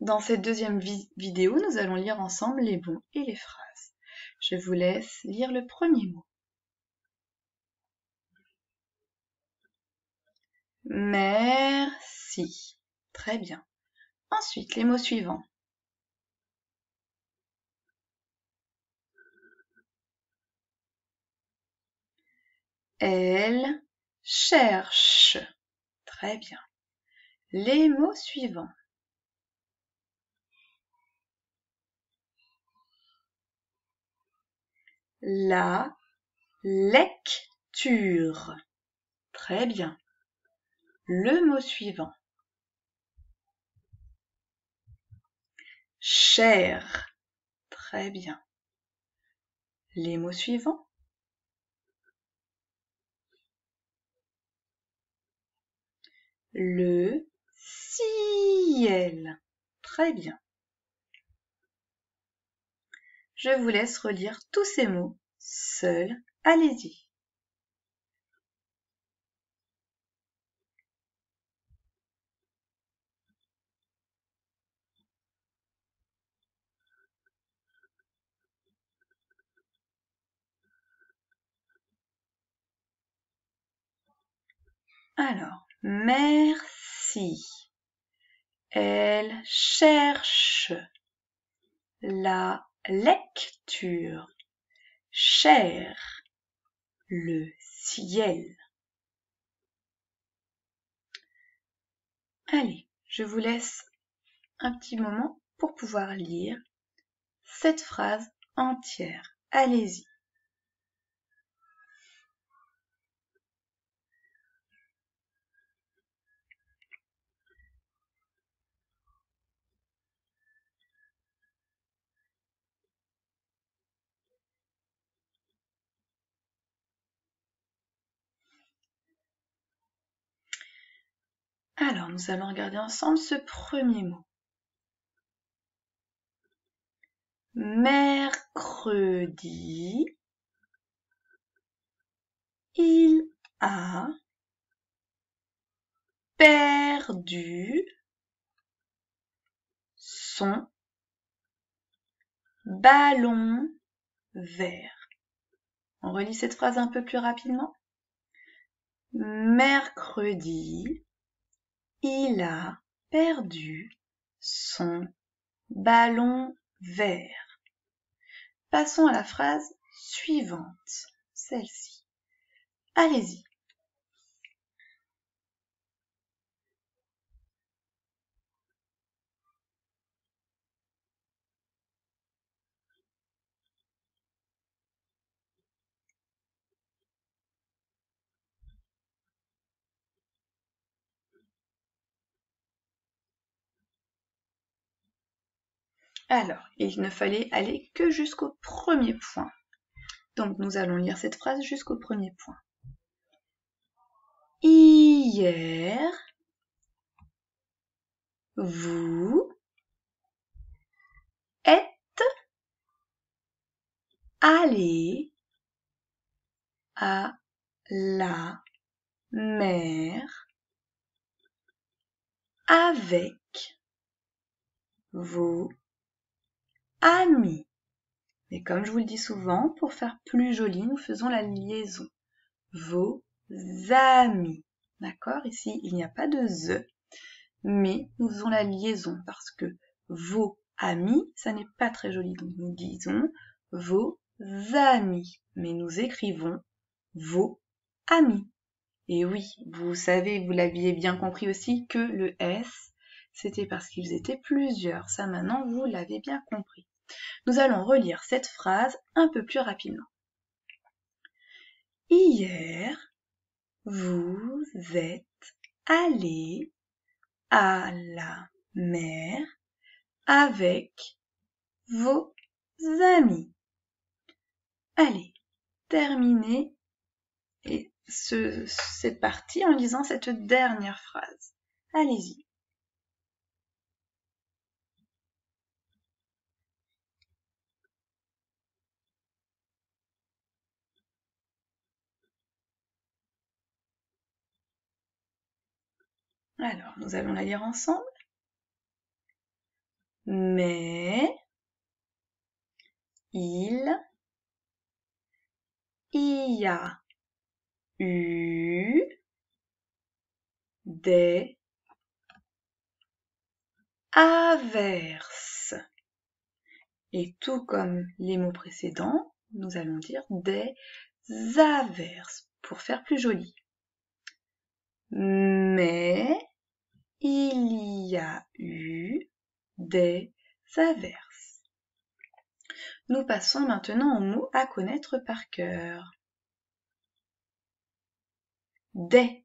Dans cette deuxième vidéo, nous allons lire ensemble les mots et les phrases. Je vous laisse lire le premier mot. Merci. Très bien. Ensuite, les mots suivants. Elle cherche. Très bien. Les mots suivants. La lecture. Très bien. Le mot suivant. Cher. Très bien. Les mots suivants. Le ciel. Très bien. Je vous laisse relire tous ces mots seuls. Allez-y. Alors, merci. Elle cherche la lecture. Cher. Le ciel. Allez, je vous laisse un petit moment pour pouvoir lire cette phrase entière. Allez-y. Alors, nous allons regarder ensemble ce premier mot. Mercredi, il a perdu son ballon vert. On relit cette phrase un peu plus rapidement. Mercredi, il a perdu son ballon vert. Passons à la phrase suivante, celle-ci. Allez-y. Alors, il ne fallait aller que jusqu'au premier point. Donc, nous allons lire cette phrase jusqu'au premier point. Hier, vous êtes allé à la mer avec vos amis. Mais comme je vous le dis souvent, pour faire plus joli, nous faisons la liaison. Vos amis. D'accord? Ici, il n'y a pas de the, mais nous faisons la liaison parce que vos amis, ça n'est pas très joli. Donc nous disons vos amis, mais nous écrivons vos amis. Et oui, vous savez, vous l'aviez bien compris aussi que le S, c'était parce qu'ils étaient plusieurs. Ça maintenant, vous l'avez bien compris. Nous allons relire cette phrase un peu plus rapidement. Hier, vous êtes allé à la mer avec vos amis. Allez, terminez cette partie en lisant cette dernière phrase. Allez-y. Alors, nous allons la lire ensemble. mais, il y a eu des averses. Et tout comme les mots précédents, nous allons dire des averses pour faire plus joli. Mais il y a eu des averses. Nous passons maintenant aux mots à connaître par cœur. Des,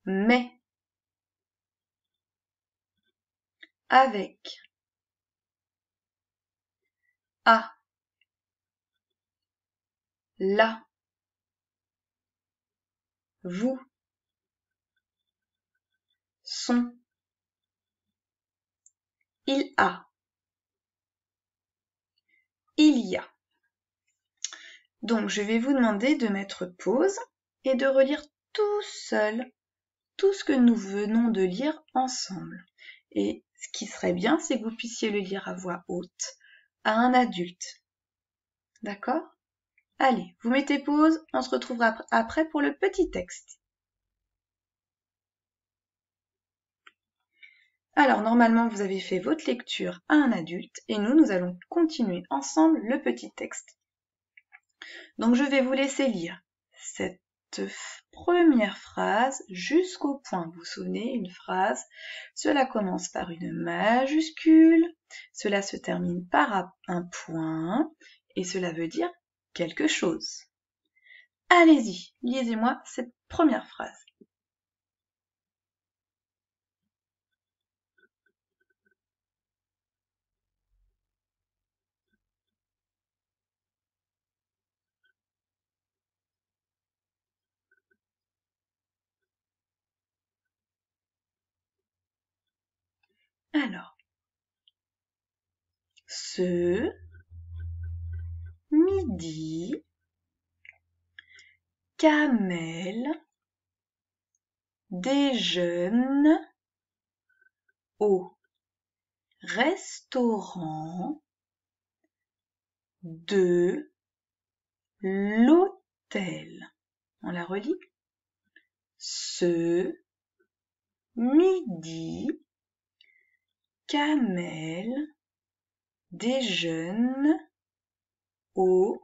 mais, avec, à, là, vous, sont, il a, il y a. Donc je vais vous demander de mettre pause et de relire tout seul tout ce que nous venons de lire ensemble. Et ce qui serait bien, c'est que vous puissiez le lire à voix haute à un adulte. D'accord ? Allez, vous mettez pause, on se retrouvera après pour le petit texte. Alors normalement, vous avez fait votre lecture à un adulte et nous allons continuer ensemble le petit texte. Donc je vais vous laisser lire cette première phrase jusqu'au point. Vous vous souvenez, une phrase, cela commence par une majuscule, cela se termine par un point et cela veut dire quelque chose. Allez-y, lisez-moi cette première phrase. Alors, ce midi, Kamel déjeune au restaurant de l'hôtel. On la relit. Ce midi, Kamel déjeune au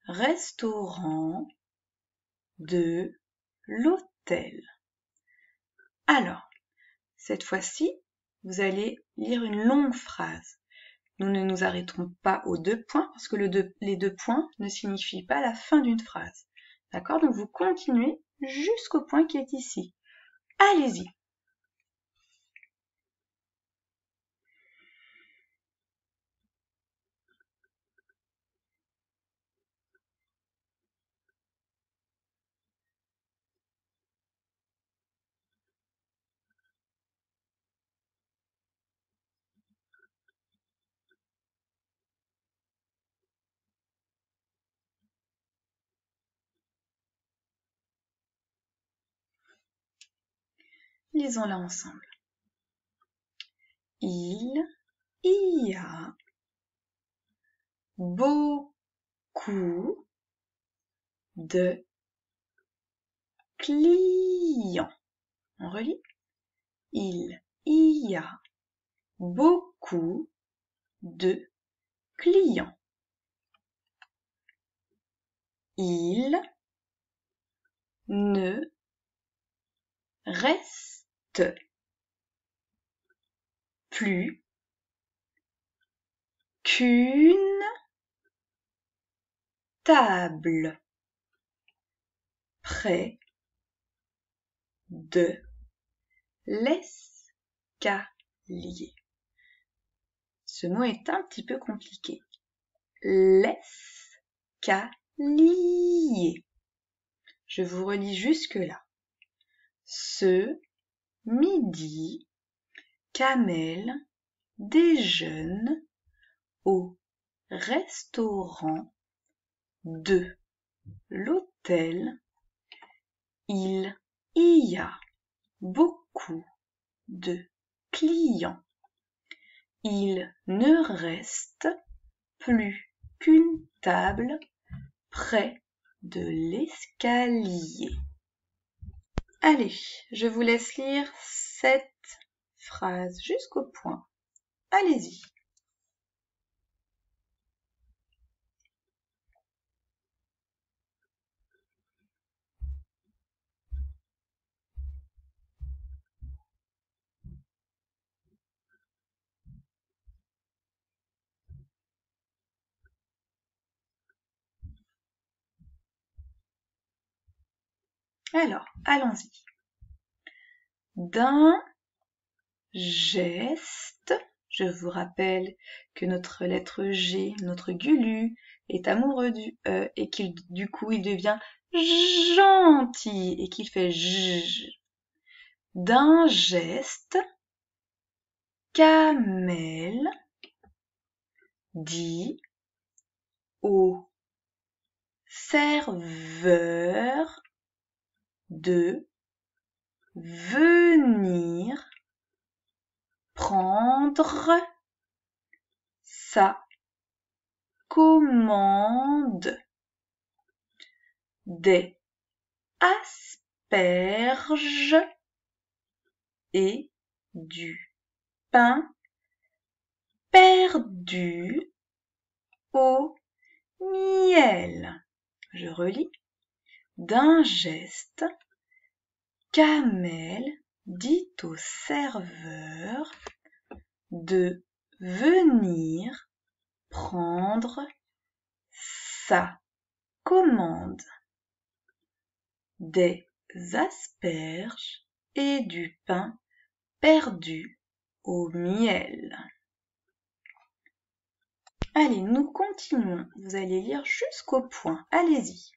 restaurant de l'hôtel. Alors, cette fois-ci, vous allez lire une longue phrase. Nous ne nous arrêterons pas aux 2 points parce que les 2 points ne signifient pas la fin d'une phrase. D'accord ? Donc vous continuez jusqu'au point qui est ici. Allez-y. Lisons-la ensemble. Il y a beaucoup de clients. On relit. Il y a beaucoup de clients. Il ne reste plus qu'une table près de l'escalier. Ce mot est un petit peu compliqué. L'escalier. Je vous relis jusque-là. Ce midi, Kamel déjeune au restaurant de l'hôtel. Il y a beaucoup de clients. Il ne reste plus qu'une table près de l'escalier. Allez, je vous laisse lire cette phrase jusqu'au point. Allez-y. Alors, allons-y. D'un geste, je vous rappelle que notre lettre G, notre Gulu, est amoureux du E et qu'il du coup il devient gentil et qu'il fait J. D'un geste, Kamel dit au serveur de venir prendre sa commande. Des asperges et du pain perdu au miel. Je relis. D'un geste, Kamel dit au serveur de venir prendre sa commande. Des asperges et du pain perdu au miel. Allez, nous continuons. Vous allez lire jusqu'au point. Allez-y.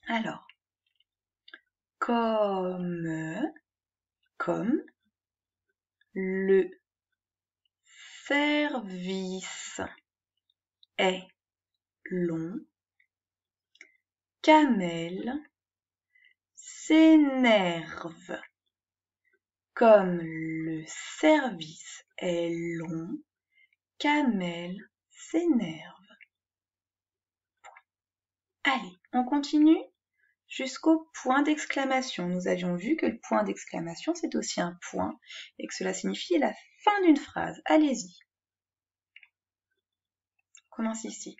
Alors, comme le service est long, Kamel s'énerve. Comme le service est long, Kamel s'énerve. Allez, on continue jusqu'au point d'exclamation. Nous avions vu que le point d'exclamation, c'est aussi un point et que cela signifie la fin d'une phrase. Allez-y. On commence ici.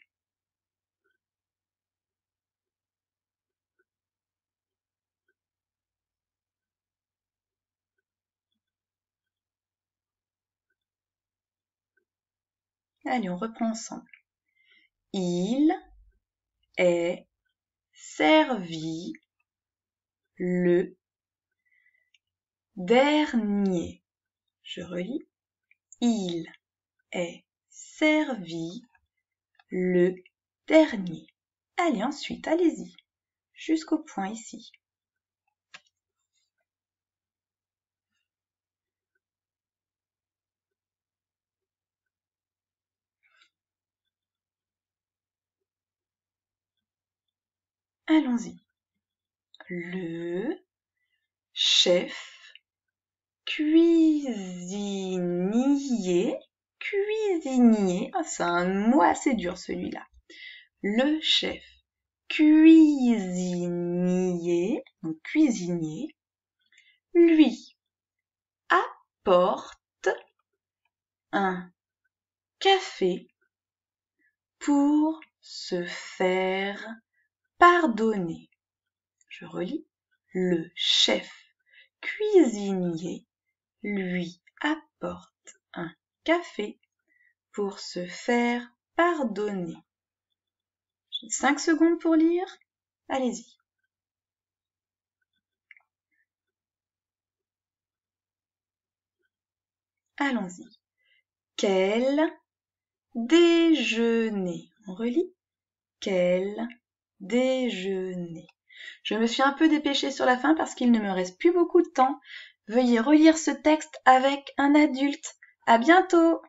Allez, on reprend ensemble. Il est servi le dernier. Je relis. Il est servi le dernier. Allez, ensuite, allez-y. Jusqu'au point ici. Allons-y. Le chef cuisinier, c'est un mot assez dur celui-là. Le chef cuisinier, donc cuisinier, lui apporte un café pour se faire pardonner. Je relis. Le chef cuisinier lui apporte un café pour se faire pardonner. J'ai 5 secondes pour lire. Allez-y. Allons-y. Quel déjeuner. On relit. Quel déjeuner. Je me suis un peu dépêchée sur la fin parce qu'il ne me reste plus beaucoup de temps. Veuillez relire ce texte avec un adulte. À bientôt!